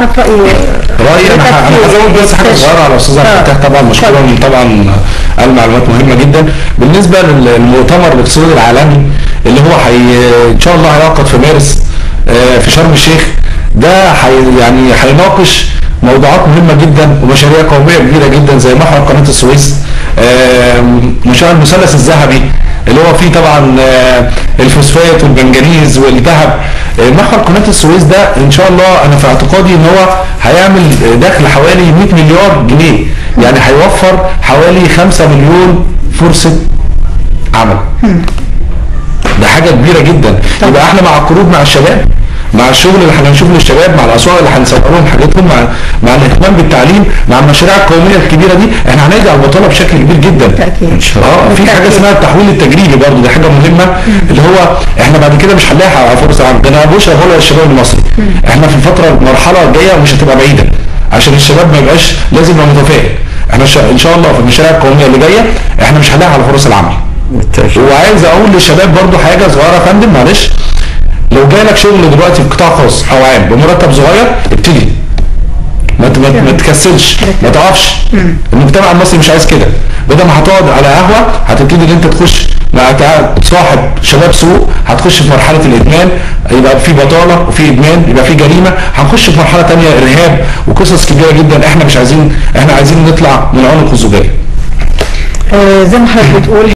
حضرتك رايي انا هزود بس حاجه صغيره على الاستاذ عبد الفتاح، طبعا مشكورا، طبعا قال معلومات مهمه جدا. بالنسبه للمؤتمر الاقتصادي العالمي اللي هو ان شاء الله هيعقد في مارس في شرم الشيخ، ده يعني هيناقش موضوعات مهمه جدا ومشاريع قوميه كبيره جدا زي محور قناه السويس، مشروع المثلث الذهبي اللي هو فيه طبعا الفوسفات والمنجنيز والذهب. محور قناه السويس ده ان شاء الله انا في اعتقادي ان هو هيعمل دخل حوالي 100 مليار جنيه، يعني هيوفر حوالي 5 مليون فرصه عمل. ده حاجه كبيره جدا. يبقى احنا مع القروض مع الشباب، مع الشغل اللي هنشوفه للشباب، مع الاسواق اللي هنصور لهم حاجاتهم، مع الاهتمام بالتعليم، مع المشاريع القوميه الكبيره دي، احنا هنرجع البطاله بشكل كبير جدا. بالتاكيد. في حاجه اسمها التحويل التجريبي برضه، دي حاجه مهمه، اللي هو احنا بعد كده مش هنلاقي فرص عمل. ده انا بقولش اقول للشباب المصري، احنا في المرحله الجايه مش هتبقى بعيده، عشان الشباب ما يبقاش لازم يبقى متفائل. احنا ان شاء الله في المشاريع القوميه اللي جايه احنا مش هنلاقي على فرص العمل. وعايز اقول للشباب برضه حاجه صغيره يا فندم، معلش، لو جالك شغل دلوقتي في قطاع خاص او عام بمرتب صغير ابتدي، ما تكسلش، ما تقفش. المجتمع المصري مش عايز كده. بدل ما هتقعد على قهوه هتبتدي ان انت تخش مع صاحب شباب سوق، هتخش في مرحله الادمان، يبقى في بطاله وفي ادمان، يبقى في جريمه، هنخش في مرحله ثانيه ارهاب وقصص كبيره جدا. احنا مش عايزين، احنا عايزين نطلع من عنق الزجاجه. زي ما حضرتك بتقول